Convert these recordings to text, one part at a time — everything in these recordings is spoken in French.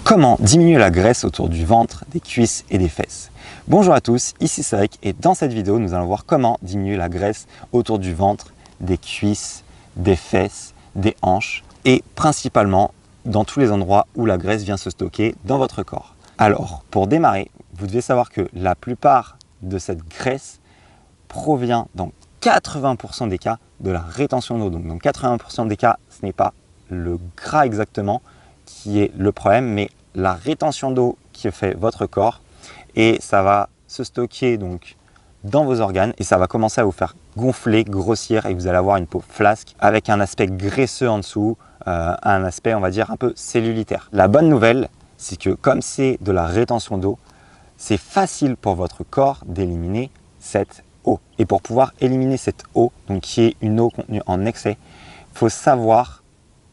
Comment diminuer la graisse autour du ventre, des cuisses et des fesses? Bonjour à tous, ici Cédric et dans cette vidéo, nous allons voir comment diminuer la graisse autour du ventre, des cuisses, des fesses, des hanches et principalement dans tous les endroits où la graisse vient se stocker dans votre corps. Alors, pour démarrer, vous devez savoir que la plupart de cette graisse provient dans 80% des cas de la rétention d'eau. Donc dans 80% des cas, ce n'est pas le gras exactement qui est le problème, mais la rétention d'eau qui fait votre corps, et ça va se stocker donc dans vos organes et ça va commencer à vous faire gonfler, grossir et vous allez avoir une peau flasque avec un aspect graisseux en dessous, un aspect on va dire un peu cellulitaire. La bonne nouvelle, c'est que comme c'est de la rétention d'eau, c'est facile pour votre corps d'éliminer cette eau. Et pour pouvoir éliminer cette eau, donc qui est une eau contenue en excès, il faut savoir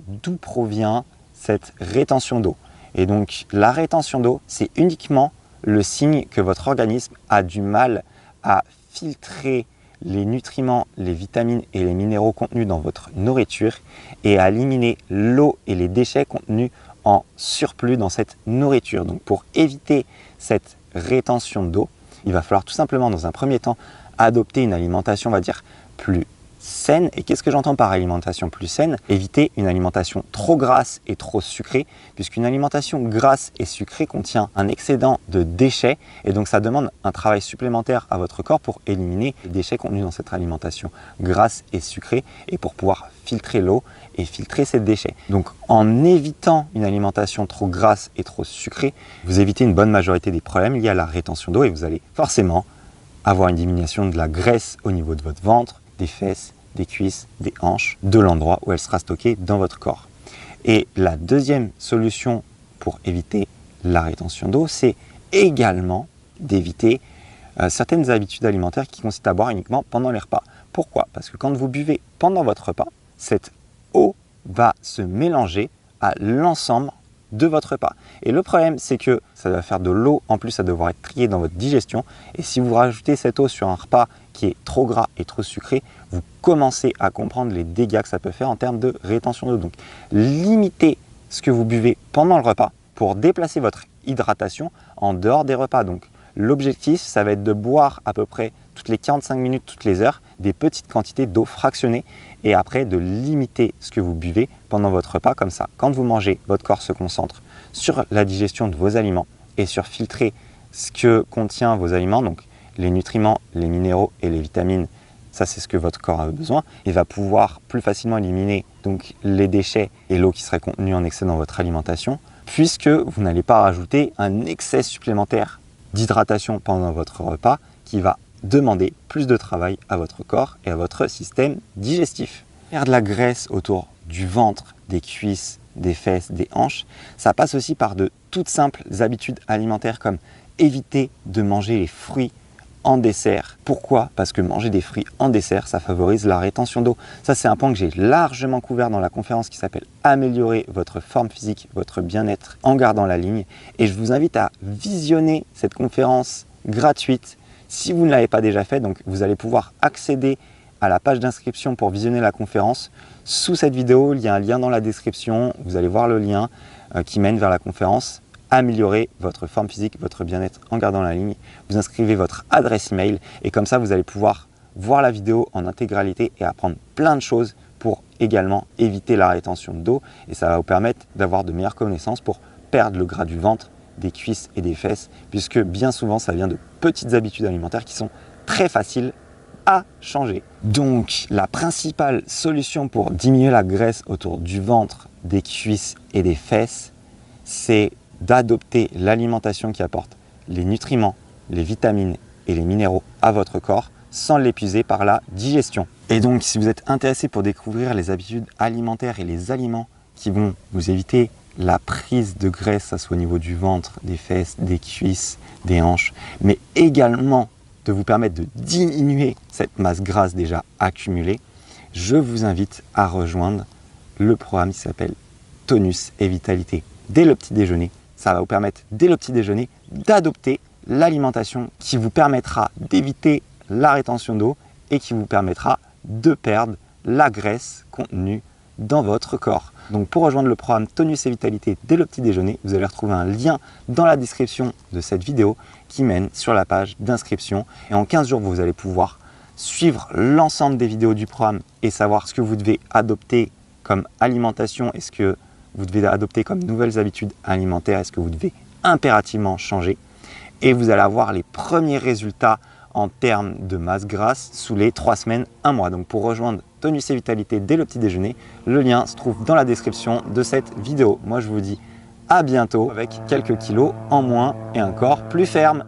d'où provient cette rétention d'eau. Et donc la rétention d'eau, c'est uniquement le signe que votre organisme a du mal à filtrer les nutriments, les vitamines et les minéraux contenus dans votre nourriture et à éliminer l'eau et les déchets contenus en surplus dans cette nourriture. Donc pour éviter cette rétention d'eau, il va falloir tout simplement dans un premier temps adopter une alimentation, on va dire, plus saine. Et qu'est-ce que j'entends par alimentation plus saine? Éviter une alimentation trop grasse et trop sucrée, puisqu'une alimentation grasse et sucrée contient un excédent de déchets et donc ça demande un travail supplémentaire à votre corps pour éliminer les déchets contenus dans cette alimentation grasse et sucrée et pour pouvoir filtrer l'eau et filtrer ces déchets. Donc en évitant une alimentation trop grasse et trop sucrée, vous évitez une bonne majorité des problèmes liés à la rétention d'eau et vous allez forcément avoir une diminution de la graisse au niveau de votre ventre, des fesses, des cuisses, des hanches, de l'endroit où elle sera stockée dans votre corps. Et la deuxième solution pour éviter la rétention d'eau, c'est également d'éviter certaines habitudes alimentaires qui consistent à boire uniquement pendant les repas. Pourquoi? Parce que quand vous buvez pendant votre repas, cette eau va se mélanger à l'ensemble de votre repas. Et le problème, c'est que ça va faire de l'eau en plus à devoir être triée dans votre digestion. Et si vous rajoutez cette eau sur un repas qui est trop gras et trop sucré, vous commencez à comprendre les dégâts que ça peut faire en termes de rétention d'eau. Donc, limitez ce que vous buvez pendant le repas pour déplacer votre hydratation en dehors des repas. Donc, l'objectif, ça va être de boire à peu près toutes les 45 minutes, toutes les heures, des petites quantités d'eau fractionnée et après de limiter ce que vous buvez pendant votre repas. Comme ça, quand vous mangez, votre corps se concentre sur la digestion de vos aliments et sur filtrer ce que contient vos aliments, donc les nutriments, les minéraux et les vitamines. Ça, c'est ce que votre corps a besoin et va pouvoir plus facilement éliminer donc les déchets et l'eau qui serait contenue en excès dans votre alimentation, puisque vous n'allez pas rajouter un excès supplémentaire d'hydratation pendant votre repas qui va demander plus de travail à votre corps et à votre système digestif. Perdre la graisse autour du ventre, des cuisses, des fesses, des hanches, ça passe aussi par de toutes simples habitudes alimentaires comme éviter de manger les fruits en dessert. Pourquoi? Parce que manger des fruits en dessert, ça favorise la rétention d'eau. Ça, c'est un point que j'ai largement couvert dans la conférence qui s'appelle « Améliorer votre forme physique, votre bien-être en gardant la ligne ». Et je vous invite à visionner cette conférence gratuite si vous ne l'avez pas déjà fait. Donc, vous allez pouvoir accéder à la page d'inscription pour visionner la conférence. Sous cette vidéo, il y a un lien dans la description. Vous allez voir le lien qui mène vers la conférence. Améliorer votre forme physique, votre bien-être en gardant la ligne. Vous inscrivez votre adresse email et comme ça, vous allez pouvoir voir la vidéo en intégralité et apprendre plein de choses pour également éviter la rétention d'eau. Et ça va vous permettre d'avoir de meilleures connaissances pour perdre le gras du ventre, des cuisses et des fesses, puisque bien souvent, ça vient de petites habitudes alimentaires qui sont très faciles à changer. Donc, la principale solution pour diminuer la graisse autour du ventre, des cuisses et des fesses, c'est d'adopter l'alimentation qui apporte les nutriments, les vitamines et les minéraux à votre corps sans l'épuiser par la digestion. Et donc, si vous êtes intéressé pour découvrir les habitudes alimentaires et les aliments qui vont vous éviter la prise de graisse, ça soit au niveau du ventre, des fesses, des cuisses, des hanches, mais également de vous permettre de diminuer cette masse grasse déjà accumulée, je vous invite à rejoindre le programme qui s'appelle Tonus et Vitalité dès le petit déjeuner. Ça va vous permettre dès le petit déjeuner d'adopter l'alimentation qui vous permettra d'éviter la rétention d'eau et qui vous permettra de perdre la graisse contenue dans votre corps. Donc pour rejoindre le programme Tonus et Vitalité dès le petit déjeuner, vous allez retrouver un lien dans la description de cette vidéo qui mène sur la page d'inscription. Et en 15 jours, vous allez pouvoir suivre l'ensemble des vidéos du programme et savoir ce que vous devez adopter comme alimentation et ce que vous devez adopter comme nouvelles habitudes alimentaires et ce que vous devez impérativement changer. Et vous allez avoir les premiers résultats en termes de masse grasse sous les 3 semaines, 1 mois. Donc pour rejoindre Tonus et Vitalité dès le petit déjeuner, le lien se trouve dans la description de cette vidéo. Moi je vous dis à bientôt avec quelques kilos en moins et un corps plus ferme.